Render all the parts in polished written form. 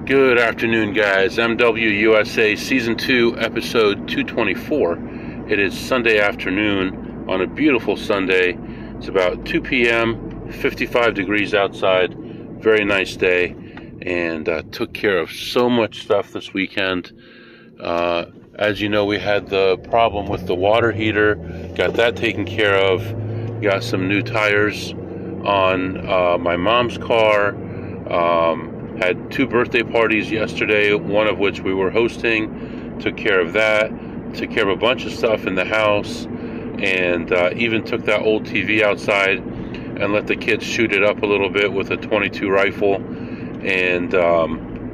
Good afternoon, guys. MWUSA Season 2, Episode 224. It is Sunday afternoon on a beautiful Sunday. It's about 2 p.m., 55 degrees outside. Very nice day. And took care of so much stuff this weekend. As you know, we had the problem with the water heater. Got that taken care of. Got some new tires on my mom's car. Had 2 birthday parties yesterday, one of which we were hosting. Took care of that. Took care of a bunch of stuff in the house, and even took that old TV outside and let the kids shoot it up a little bit with a .22 rifle, and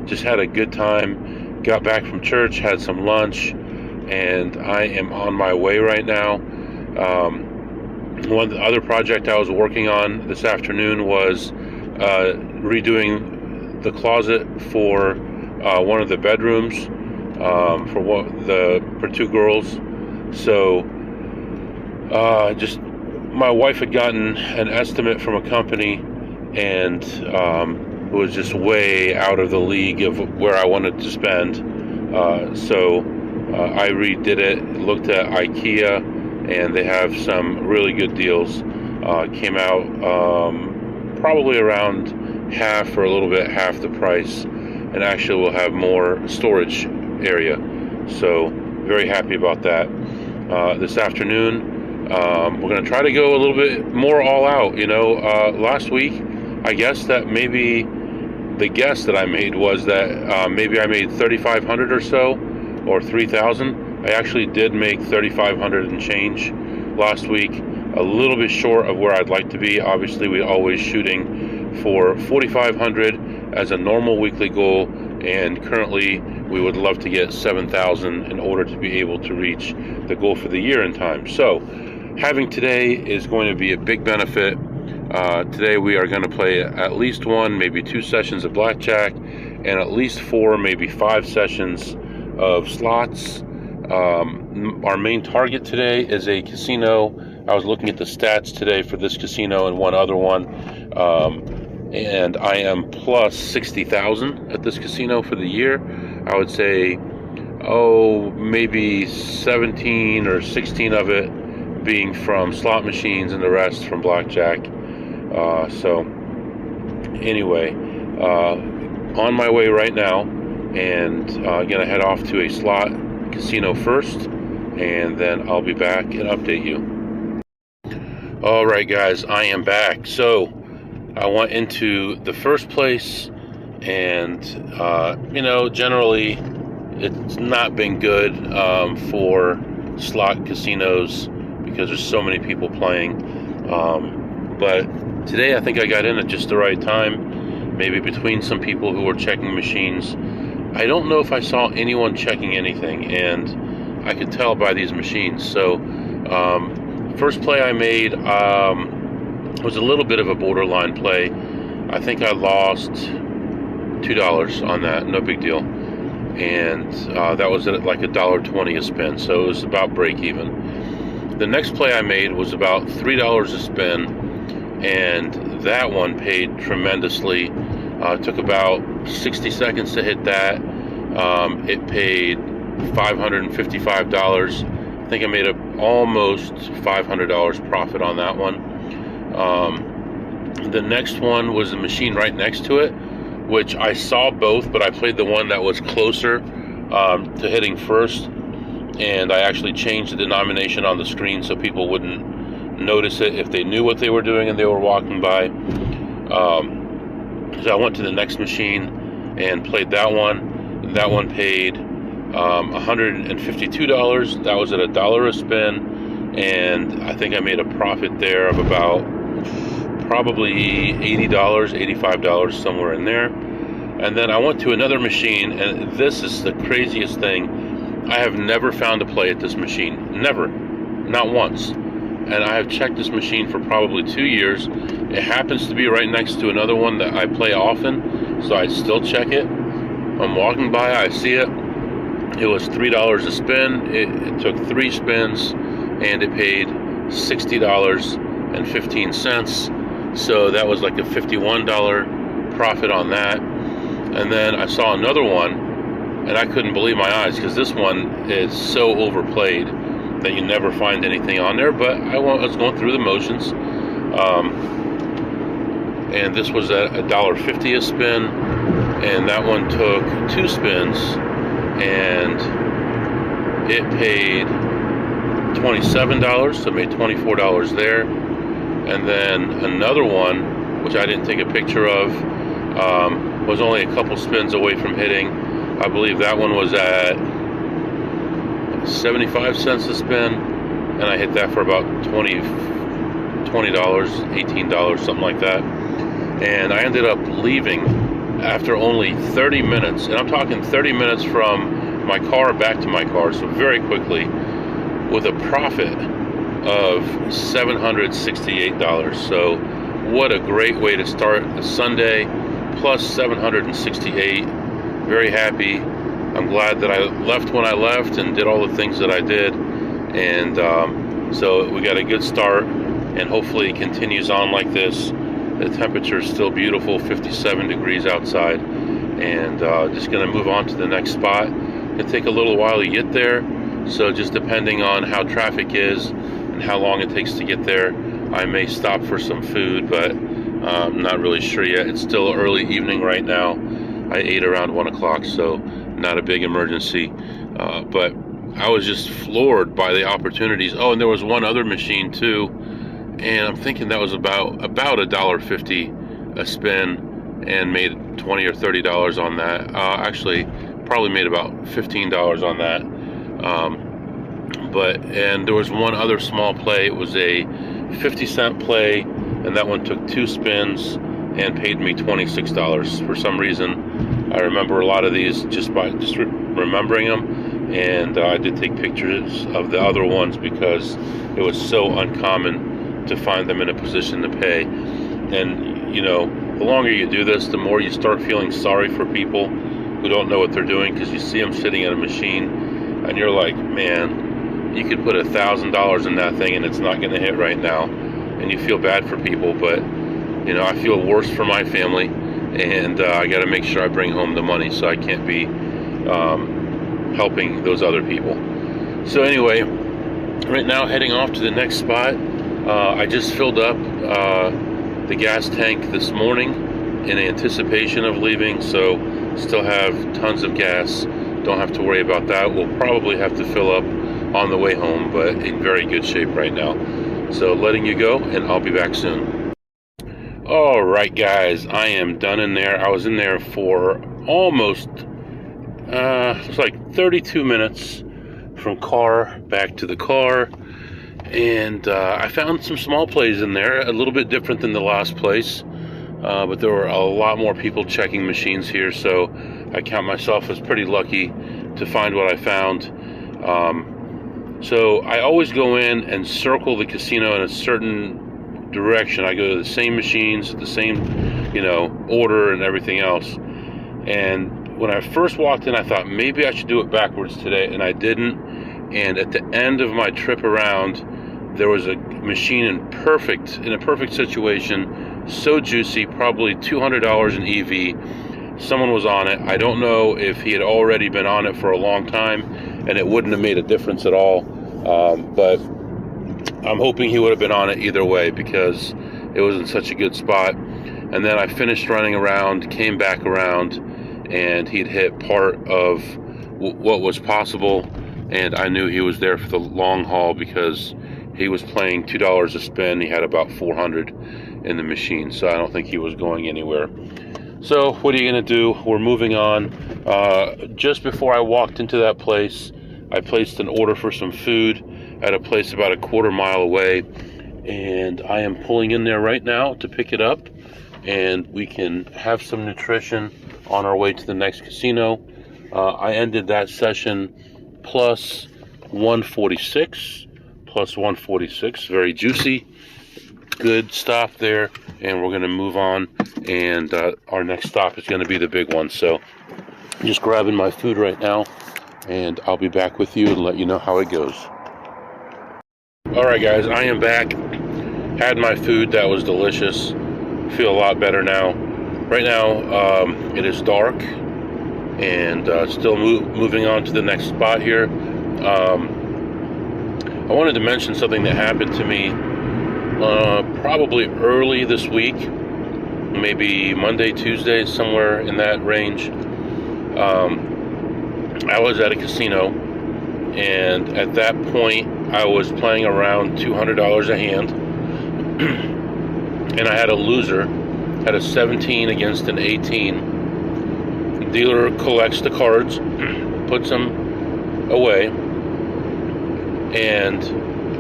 just had a good time. Got back from church, had some lunch, and I am on my way right now. One other project I was working on this afternoon was redoing the closet for one of the bedrooms for 2 girls. So just my wife had gotten an estimate from a company, and it was just way out of the league of where I wanted to spend. So I redid it, looked at IKEA, and they have some really good deals. Came out probably around half or a little bit half the price, and actually we'll have more storage area. So very happy about that. This afternoon we're going to try to go a little bit more all out. Last week I guess that maybe the guess that I made was that maybe I made 3,500 or so, or 3,000. I actually did make 3,500 and change last week, a little bit short of where I'd like to be. Obviously we're always shooting for 4,500 as a normal weekly goal, and currently we would love to get 7,000 in order to be able to reach the goal for the year in time. So having today is going to be a big benefit. Today we are going to play at least 1, maybe 2 sessions of blackjack, and at least 4, maybe 5 sessions of slots. Our main target today is a casino. I was looking at the stats today for this casino and one other one, and I am plus 60,000 at this casino for the year. I would say, maybe 17 or 16 of it being from slot machines and the rest from blackjack. So anyway, on my way right now, and gonna head off to a slot casino first, and then I'll be back and update you. All right, guys, I am back. So I went into the first place, and generally it's not been good for slot casinos because there's so many people playing, but today I think I got in at just the right time, maybe between some people who were checking machines. I don't know if I saw anyone checking anything, and I could tell by these machines. So first play I made was a little bit of a borderline play. I think I lost $2 on that, no big deal, and that was at like $1.20 a spin, so it was about break even. The next play I made was about $3 a spin, and that one paid tremendously. Took about 60 seconds to hit that. It paid $555. I think I made almost $500 profit on that one. The next one was the machine right next to it, which I saw both, but I played the one that was closer to hitting first, and I actually changed the denomination on the screen so people wouldn't notice it if they knew what they were doing and they were walking by. So I went to the next machine and played that one. That one paid $152. That was at $1 a spin, and I think I made a profit there of about probably $80, $85, somewhere in there. And then I went to another machine, and this is the craziest thing. I have never found a play at this machine. Never. Not once. And I have checked this machine for probably 2 years. It happens to be right next to another one that I play often, so I still check it. I'm walking by, I see it. It was $3 a spin. It took 3 spins, and it paid $60.15. So that was like a $51 profit on that. And then I saw another one, and I couldn't believe my eyes, because this one is so overplayed that you never find anything on there. But I was going through the motions, and this was at $1.50 a spin, and that one took 2 spins, and it paid $27, so made $24 there. And then another one, which I didn't take a picture of, was only a couple spins away from hitting. I believe that one was at 75 cents a spin, and I hit that for about $20, $18, something like that. And I ended up leaving after only 30 minutes, and I'm talking 30 minutes from my car back to my car, so very quickly, with a profit of $768. So what a great way to start a Sunday, plus $768. Very happy. I'm glad that I left when I left and did all the things that I did. And so we got a good start, and hopefully it continues on like this. The temperature is still beautiful, 57 degrees outside. And just going to move on to the next spot. It'll take a little while to get there. So just depending on how traffic is and how long it takes to get there, I may stop for some food, but I'm not really sure yet. It's still early evening right now. I ate around 1 o'clock, so not a big emergency. But I was just floored by the opportunities. Oh, and there was one other machine too, and I'm thinking that was about $1.50 a spin, and made $20 or $30 on that. Actually, probably made about $15 on that. And there was one other small play. It was a 50-cent play, and that one took 2 spins and paid me $26. For some reason, I remember a lot of these just remembering them, and I did take pictures of the other ones because it was so uncommon to find them in a position to pay. And you know, the longer you do this, the more you start feeling sorry for people who don't know what they're doing, because you see them sitting at a machine and you're like, man, you could put $1,000 in that thing and it's not going to hit right now, and you feel bad for people. But you know, I feel worse for my family, and I got to make sure I bring home the money, so I can't be helping those other people. So anyway, right now heading off to the next spot. I just filled up the gas tank this morning in anticipation of leaving, so still have tons of gas. Don't have to worry about that. We'll probably have to fill up on the way home, but in very good shape right now. So letting you go, and I'll be back soon. All right, guys, I am done in there. I was in there for almost it's like 32 minutes from car back to the car, and I found some small plays in there, a little bit different than the last place, but there were a lot more people checking machines here, so I count myself as pretty lucky to find what I found. So I always go in and circle the casino in a certain direction. I go to the same machines, the same, order and everything else. And when I first walked in, I thought maybe I should do it backwards today, and I didn't. And at the end of my trip around, there was a machine in a perfect situation, so juicy, probably $200 in EV. Someone was on it. I don't know if he had already been on it for a long time, and it wouldn't have made a difference at all. But I'm hoping he would have been on it either way, because it was in such a good spot. And then I finished running around, came back around, and he'd hit part of what was possible. And I knew he was there for the long haul, because he was playing $2 a spin. He had about 400 in the machine, so I don't think he was going anywhere. So what are you going to do? We're moving on. Just before I walked into that place, I placed an order for some food at a place about a quarter mile away, and I am pulling in there right now to pick it up, and we can have some nutrition on our way to the next casino. I ended that session plus 146, very juicy, good stop there, and we're going to move on, and our next stop is going to be the big one. So I'm just grabbing my food right now, and I'll be back with you and let you know how it goes. All right, guys, I am back. Had my food. That was delicious. Feel a lot better now. Right now, it is dark, and still moving on to the next spot here. I wanted to mention something that happened to me probably early this week, maybe Monday, Tuesday, somewhere in that range. I was at a casino, and at that point I was playing around $200 a hand, and I had a loser, had a 17 against an 18. The dealer collects the cards, puts them away, and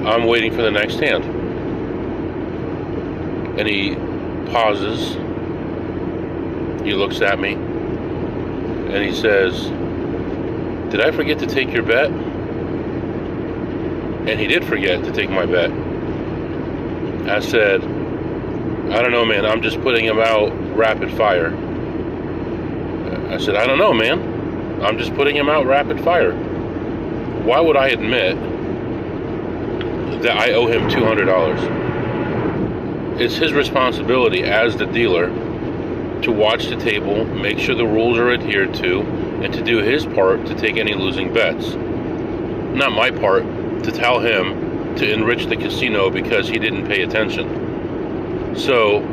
I'm waiting for the next hand. And he pauses, he looks at me, and he says, "Did I forget to take your bet?" And he did forget to take my bet. I said, "I don't know, man, I'm just putting him out rapid fire." I said, "I don't know, man, I'm just putting him out rapid fire. Why would I admit that I owe him $200? It's his responsibility as the dealer to watch the table, make sure the rules are adhered to, and to do his part to take any losing bets. Not my part to tell him to enrich the casino because he didn't pay attention." So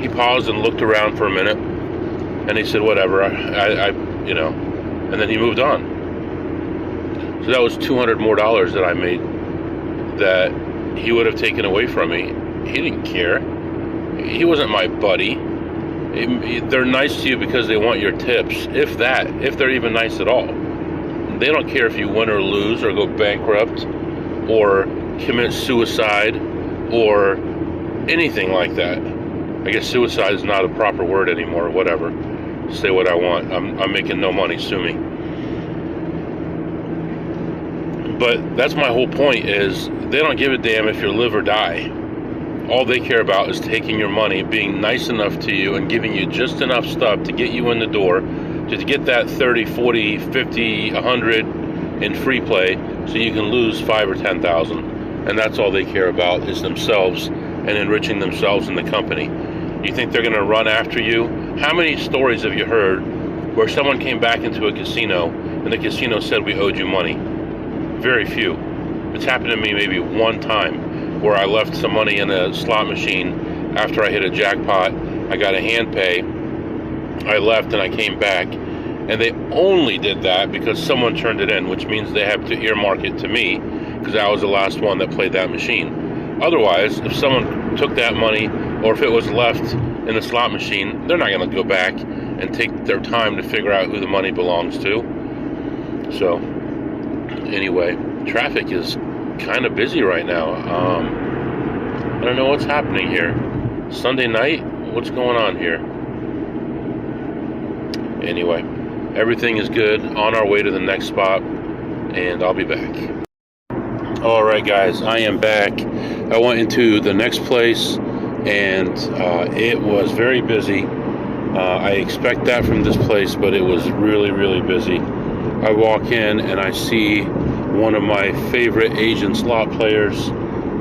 he paused and looked around for a minute, and he said, "Whatever, I and then he moved on. So that was $200 more that I made that he would have taken away from me. He didn't care. He wasn't my buddy. They're nice to you because they want your tips, if they're even nice at all. They don't care if you win or lose or go bankrupt or commit suicide or anything like that. I guess suicide is not a proper word anymore, whatever. Say what I want. I'm making no money, sue me. But that's my whole point, is they don't give a damn if you live or die. All they care about is taking your money, being nice enough to you, and giving you just enough stuff to get you in the door, to get that 30, 40, 50, 100 in free play, so you can lose 5 or 10,000. And that's all they care about, is themselves and enriching themselves and the company. You think they're going to run after you? How many stories have you heard where someone came back into a casino and the casino said we owed you money? Very few. It's happened to me maybe one time, where I left some money in a slot machine after I hit a jackpot. I got a hand pay. I left and I came back, and they only did that because someone turned it in, which means they have to earmark it to me because I was the last one that played that machine. Otherwise, if someone took that money, or if it was left in the slot machine, they're not going to go back and take their time to figure out who the money belongs to. So anyway, traffic is kind of busy right now. I don't know what's happening here. Sunday night? What's going on here? Anyway, everything is good. On our way to the next spot, and I'll be back. Alright guys, I am back. I went into the next place, and it was very busy. I expect that from this place, but it was really, really busy. I walk in and I see one of my favorite Asian slot players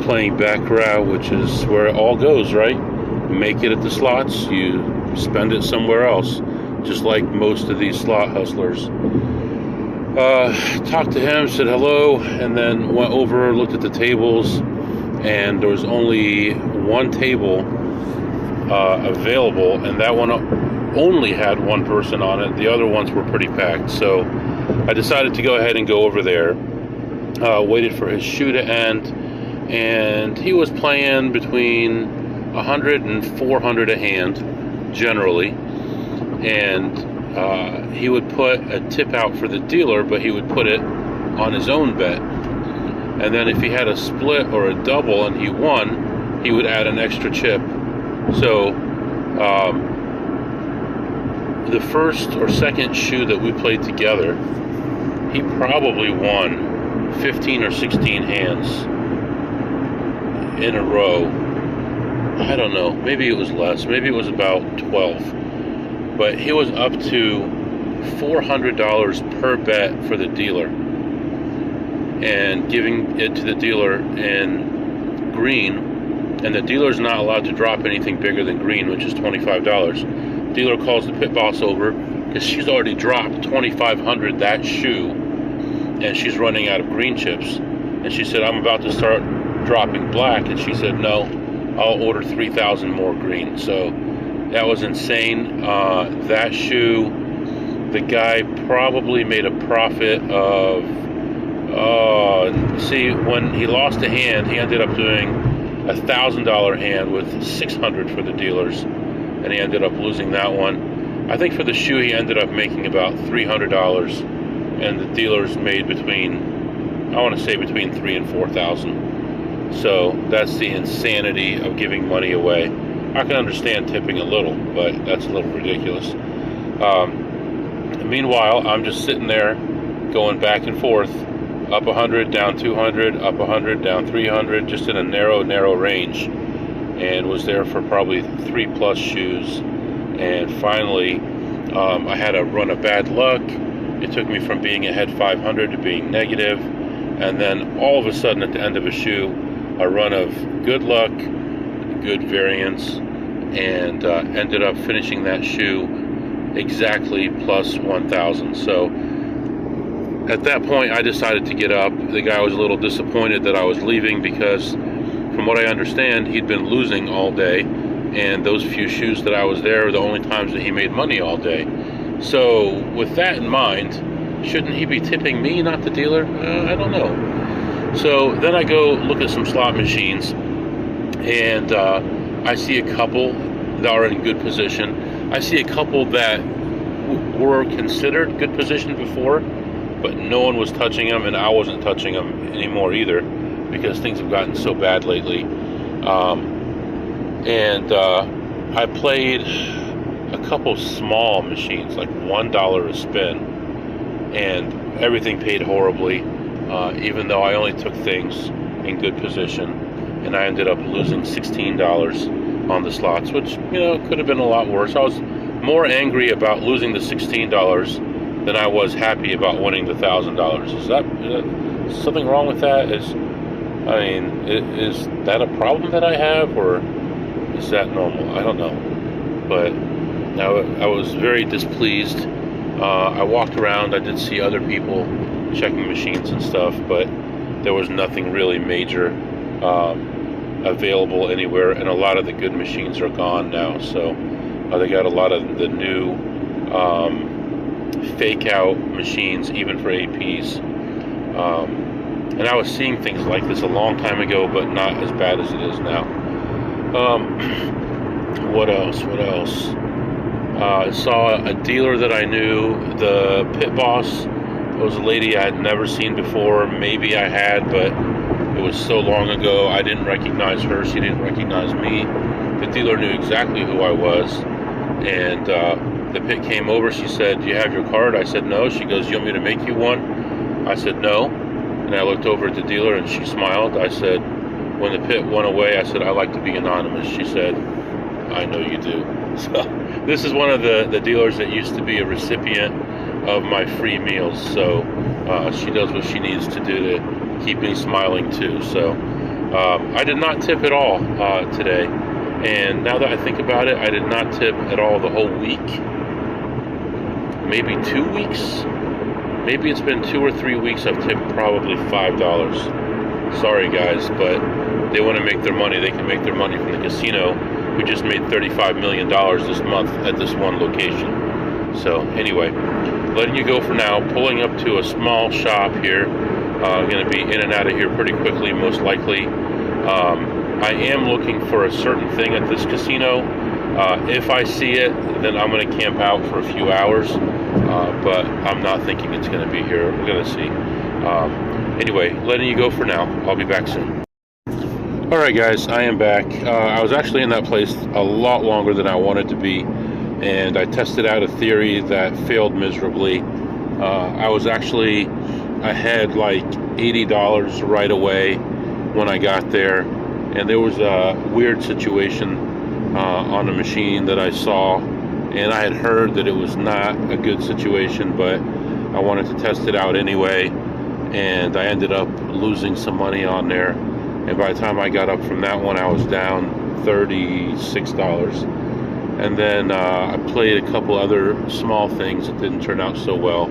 playing baccarat, which is where it all goes, right? You make it at the slots, you spend it somewhere else, just like most of these slot hustlers. Talked to him, said hello, and then went over, looked at the tables, and there was only one table available, and that one only had one person on it. The other ones were pretty packed, so I decided to go ahead and go over there. Waited for his shoe to end, and he was playing between 100 and 400 a hand, generally, and he would put a tip out for the dealer, but he would put it on his own bet. And then if he had a split or a double and he won, he would add an extra chip. So the first or second shoe that we played together, he probably won 15 or 16 hands in a row. I don't know, maybe it was less, maybe it was about 12, but he was up to $400 per bet for the dealer, and giving it to the dealer in green, and the dealer's not allowed to drop anything bigger than green, which is $25. Dealer calls the pit boss over because she's already dropped $2,500 that shoe, and she's running out of green chips. And she said, I'm about to start dropping black. And she said, no, I'll order 3,000 more green. So that was insane. That shoe, the guy probably made a profit of, see, when he lost a hand, he ended up doing $1,000 hand with $600 for the dealers, and he ended up losing that one. I think for the shoe he ended up making about $300, and the dealers made between, I want to say between $3,000 and $4,000. So that's the insanity of giving money away. I can understand tipping a little, but that's a little ridiculous. Meanwhile, I'm just sitting there going back and forth, up 100, down 200, up 100, down 300, just in a narrow range, and was there for probably 3+ shoes. And finally, I had a run of bad luck. It took me from being ahead 500 to being negative, and then all of a sudden at the end of a shoe, a run of good luck, good variance, and ended up finishing that shoe exactly plus 1,000. So at that point, I decided to get up. The guy was a little disappointed that I was leaving because, from what I understand, he'd been losing all day, and those few shoes that I was there were the only times that he made money all day. So with that in mind, shouldn't he be tipping me, not the dealer? I don't know. So then I go look at some slot machines, and I see a couple that are in good position. I see a couple that were considered good position before, but no one was touching them, and I wasn't touching them anymore either because things have gotten so bad lately. I played a couple small machines, like $1 a spin, and everything paid horribly, even though I only took things in good position, and I ended up losing $16 on the slots, which, could have been a lot worse. I was more angry about losing the $16 than I was happy about winning the $1,000. Is that something wrong with that? Is that a problem that I have, or is that normal? I don't know. But I was very displeased. I walked around. I did see other people checking machines and stuff, but there was nothing really major available anywhere, and a lot of the good machines are gone now. So they got a lot of the new fake out machines, even for APs. And I was seeing things like this a long time ago, but not as bad as it is now. What else? I saw a dealer that I knew. The pit boss was a lady I had never seen before. Maybe I had, but it was so long ago I didn't recognize her. She didn't recognize me. The dealer knew exactly who I was, and the pit came over. She said, "Do you have your card?" I said, "No." She goes, "You want me to make you one?" I said, "No." And I looked over at the dealer, and she smiled. I said, when the pit went away, I said, "I like to be anonymous." She said, "I know you do." So this is one of the dealers that used to be a recipient of my free meals. So she does what she needs to do to keep me smiling too. So I did not tip at all today. And now that I think about it, I did not tip at all the whole week. Maybe 2 weeks. Maybe it's been 2 or 3 weeks I've tipped probably $5. Sorry guys, but they want to make their money. They can make their money from the casino, who just made $35 million this month at this one location. So anyway, letting you go for now, pulling up to a small shop here. I'm going to be in and out of here pretty quickly, most likely. I am looking for a certain thing at this casino. If I see it, then I'm going to camp out for a few hours. But I'm not thinking it's going to be here. We're going to see. Anyway, letting you go for now. I'll be back soon. Alright guys, I am back. I was actually in that place a lot longer than I wanted to be, and I tested out a theory that failed miserably. I was actually ahead like $80 right away when I got there, and there was a weird situation on the machine that I saw, and I had heard that it was not a good situation, but I wanted to test it out anyway, and I ended up losing some money on there. And by the time I got up from that one, I was down $36. And then I played a couple other small things that didn't turn out so well,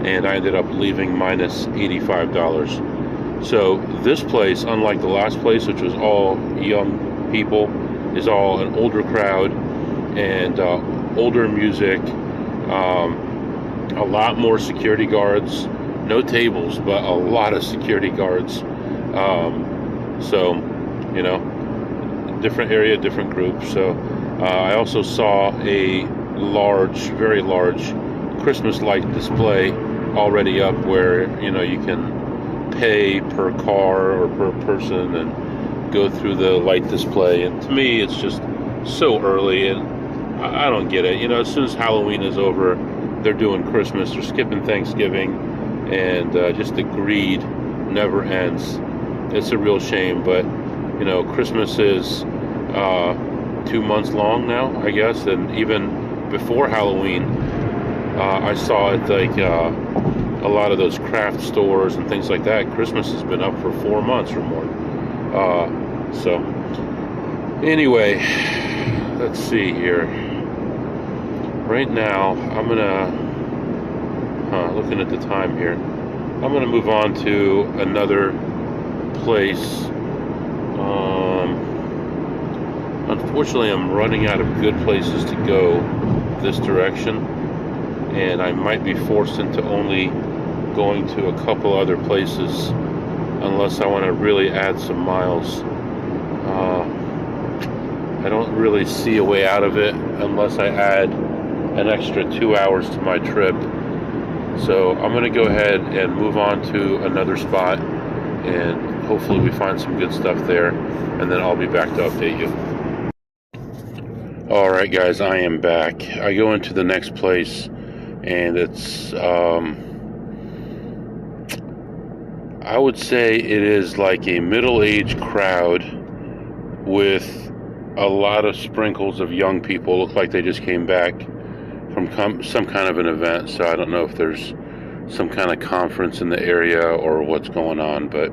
and I ended up leaving minus $85. So this place, unlike the last place, which was all young people, is all an older crowd and older music, a lot more security guards, no tables, but a lot of security guards. So, you know, different area, different group. So I also saw a large, very large Christmas light display already up where, you know, you can pay per car or per person and go through the light display. And to me, it's just so early, and I don't get it. You know, as soon as Halloween is over, they're doing Christmas, they're skipping Thanksgiving, and just the greed never ends. It's a real shame, but, you know, Christmas is 2 months long now, I guess, and even before Halloween, I saw it like a lot of those craft stores and things like that. Christmas has been up for 4 months or more. So anyway, let's see here. Right now, I'm gonna, looking at the time here, I'm gonna move on to another place. Unfortunately, I'm running out of good places to go this direction, and I might be forced into only going to a couple other places unless I want to really add some miles. I don't really see a way out of it unless I add an extra 2 hours to my trip. So I'm going to go ahead and move on to another spot, and hopefully we find some good stuff there, and then I'll be back to update you. Alright guys, I am back. I go into the next place, and it's I would say it is like a middle-aged crowd with a lot of sprinkles of young people. Look like they just came back from some kind of an event, so I don't know if there's some kind of conference in the area or what's going on, but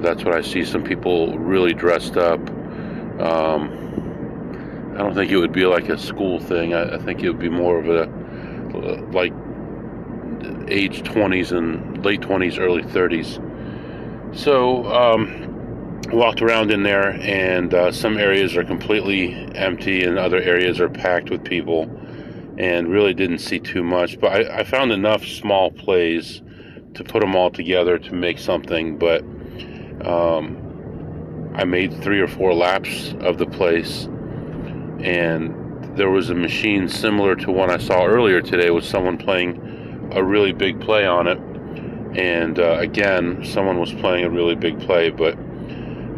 that's what I see. Some people really dressed up. I don't think it would be like a school thing. I think it would be more of a like age 20s and late 20s, early 30s. So walked around in there, and some areas are completely empty and other areas are packed with people, and really didn't see too much, but I found enough small plays to put them all together to make something. But I made 3 or 4 laps of the place, and there was a machine similar to one I saw earlier today with someone playing a really big play on it, and again, someone was playing a really big play, but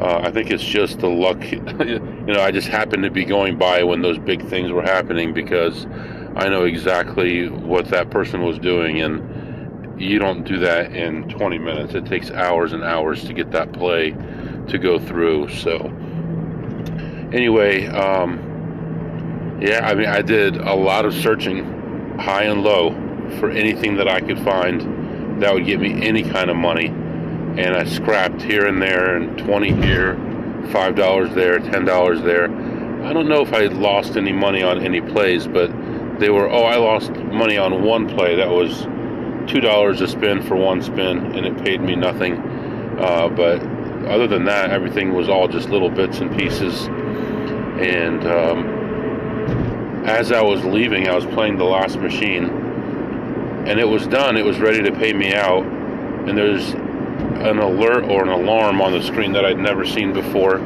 I think it's just the luck. You know, I just happened to be going by when those big things were happening, because I know exactly what that person was doing, and you don't do that in 20 minutes. It takes hours and hours to get that play to go through. So anyway, yeah, I mean, I did a lot of searching high and low for anything that I could find that would give me any kind of money, and I scrapped here and there, and 20 here, $5 there, $10 there. I don't know if I lost any money on any plays, but they were, I lost money on one play that was $2 a spin for one spin, and it paid me nothing. But other than that, everything was all just little bits and pieces. And as I was leaving, I was playing the last machine, and it was done. It was ready to pay me out, and there's an alert or an alarm on the screen that I'd never seen before.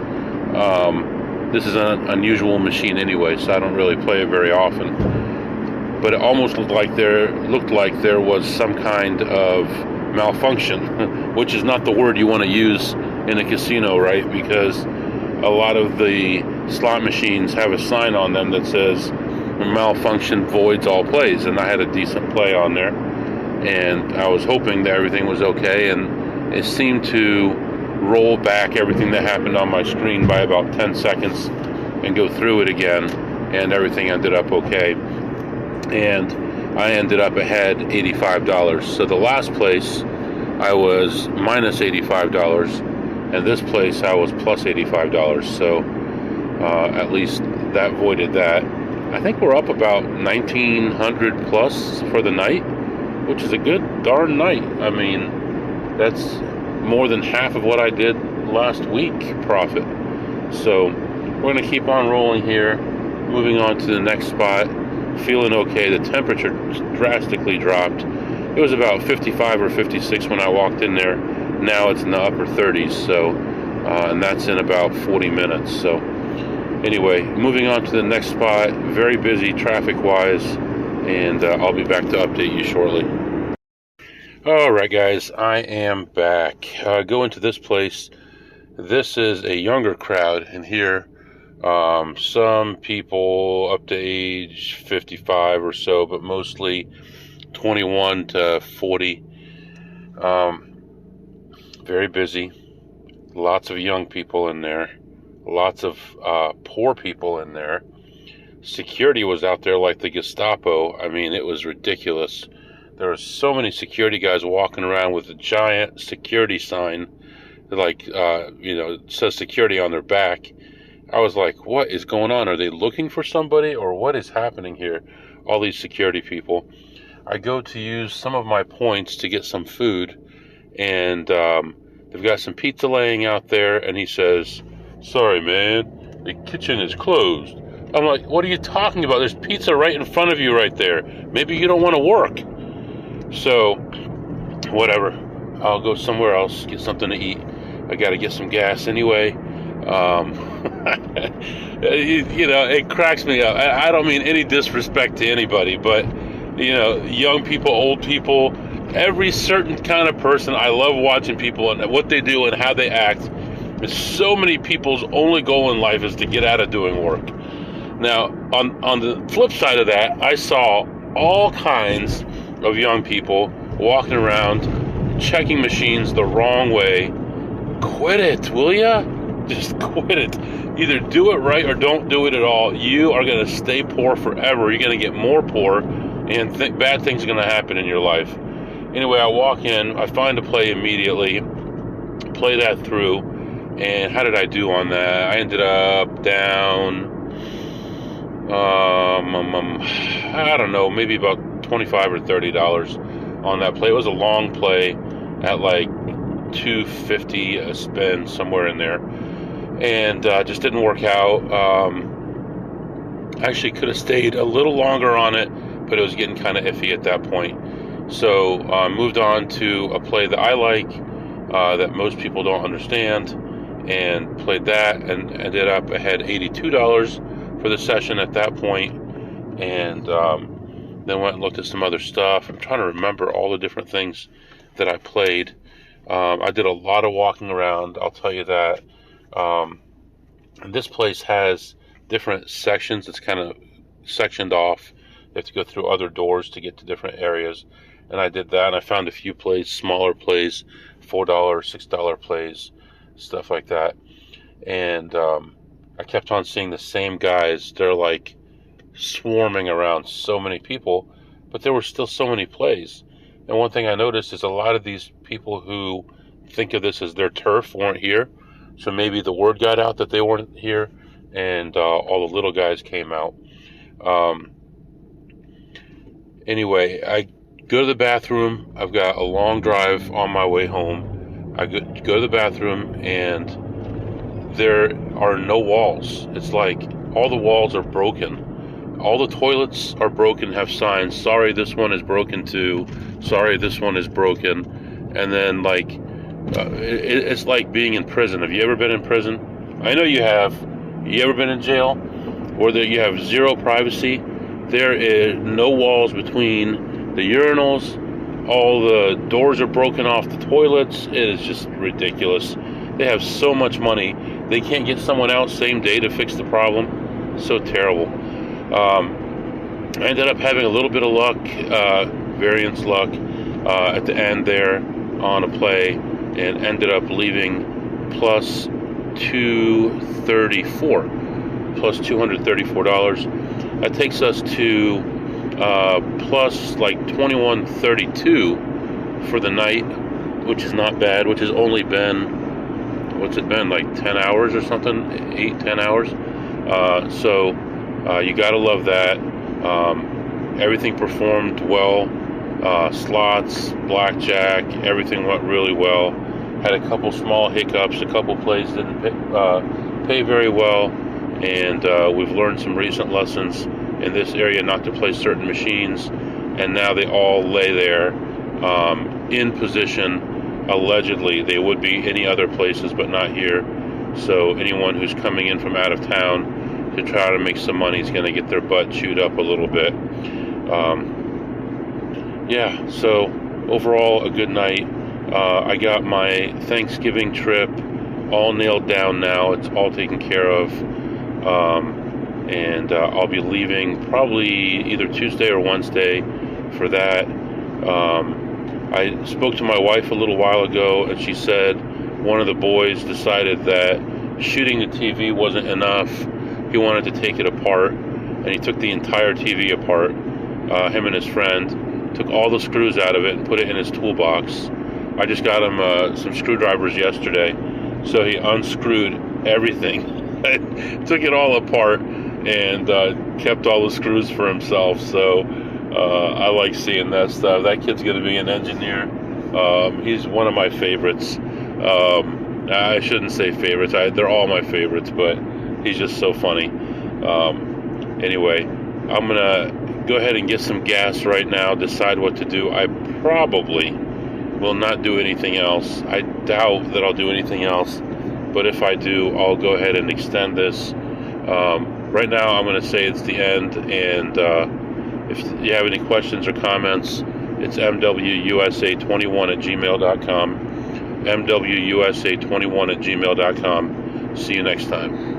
This is an unusual machine anyway, so I don't really play it very often. But it almost looked like there was some kind of malfunction, which is not the word you want to use in a casino, right? Because a lot of the slot machines have a sign on them that says malfunction voids all plays, and I had a decent play on there, and I was hoping that everything was okay, and it seemed to roll back everything that happened on my screen by about 10 seconds and go through it again, and everything ended up okay, and I ended up ahead $85. So the last place I was minus $85, and this place I was plus $85, so at least that voided that. I think we're up about 1,900 plus for the night, which is a good darn night. I mean, that's more than half of what I did last week profit. So we're going to keep on rolling here, moving on to the next spot. Feeling okay. The temperature drastically dropped. It was about 55 or 56 when I walked in there. Now it's in the upper 30s. So, and that's in about 40 minutes. So, anyway, moving on to the next spot. Very busy traffic-wise, and I'll be back to update you shortly. All right, guys, I am back. Go into this place. This is a younger crowd in here. Some people up to age 55 or so, but mostly 21 to 40. Very busy. Lots of young people in there. Lots of poor people in there. Security was out there like the Gestapo. I mean, it was ridiculous. There were so many security guys walking around with a giant security sign, like, it says security on their back. I was like, what is going on? Are they looking for somebody, or what is happening here? All these security people. I go to use some of my points to get some food, and they've got some pizza laying out there, and he says, sorry, man, the kitchen is closed. I'm like, what are you talking about? There's pizza right in front of you right there. Maybe you don't want to work. So, whatever. I'll go somewhere else, get something to eat. I got to get some gas anyway. It cracks me up. I don't mean any disrespect to anybody, but, young people, old people, every certain kind of person, I love watching people and what they do and how they act. So many people's only goal in life is to get out of doing work. Now, on the flip side of that, I saw all kinds of young people walking around, checking machines the wrong way. Quit it, will ya? Just quit it. Either do it right or don't do it at all. You are going to stay poor forever. You're going to get more poor, and bad things are going to happen in your life. Anyway, I walk in, I find a play immediately, play that through, and how did I do on that? I ended up down, I don't know, maybe about $25 or $30 on that play. It was a long play at like $250 a spin, somewhere in there, and just didn't work out. Actually could have stayed a little longer on it, but it was getting kind of iffy at that point. So moved on to a play that I like, that most people don't understand, and played that, and ended up ahead $82 for the session at that point. And then went and looked at some other stuff. I'm trying to remember all the different things that I played. I did a lot of walking around, I'll tell you that. This place has different sections. It's kind of sectioned off. You have to go through other doors to get to different areas. And I did that, and I found a few plays, smaller plays, $4, $6 plays, stuff like that. And I kept on seeing the same guys. They're like swarming around so many people, but there were still so many plays. And one thing I noticed is a lot of these people who think of this as their turf weren't here. So maybe the word got out that they weren't here, and all the little guys came out. Anyway, I go to the bathroom. I've got a long drive on my way home. I go to the bathroom, and there are no walls. It's like all the walls are broken. All the toilets are broken, have signs. Sorry, this one is broken too. Sorry, this one is broken. And then, like, it's like being in prison. Have you ever been in prison? I know you have. You ever been in jail where you have zero privacy? There is no walls between the urinals. All the doors are broken off the toilets. It is just ridiculous. They have so much money. They can't get someone out same day to fix the problem. So terrible. I ended up having a little bit of luck, variance luck, at the end there on a play, and ended up leaving plus $234. That takes us to plus like $21.32 for the night, which is not bad, which has only been, what's it been, like 10 hours or something, 8-10 hours. So You gotta love that. Everything performed well. Slots, blackjack, everything went really well. Had a couple small hiccups. A couple plays didn't pay very well, and we've learned some recent lessons in this area not to play certain machines. And now they all lay there in position. Allegedly, they would be any other places, but not here. So anyone who's coming in from out of town to try to make some money is going to get their butt chewed up a little bit. Yeah, so overall, a good night. I got my Thanksgiving trip all nailed down now. It's all taken care of. And I'll be leaving probably either Tuesday or Wednesday for that. I spoke to my wife a little while ago, and she said one of the boys decided that shooting the TV wasn't enough. He wanted to take it apart, and he took the entire TV apart. Him and his friend took all the screws out of it and put it in his toolbox. I just got him some screwdrivers yesterday, so he unscrewed everything, took it all apart, and kept all the screws for himself. So I like seeing that stuff. That kid's going to be an engineer. He's one of my favorites. I shouldn't say favorites. They're all my favorites, but he's just so funny. Anyway, I'm going to go ahead and get some gas right now, decide what to do. I probably will not do anything else. I doubt that I'll do anything else, but if I do, I'll go ahead and extend this. Right now, I'm going to say it's the end, and if you have any questions or comments, it's mwusa21@gmail.com, mwusa21@gmail.com. See you next time.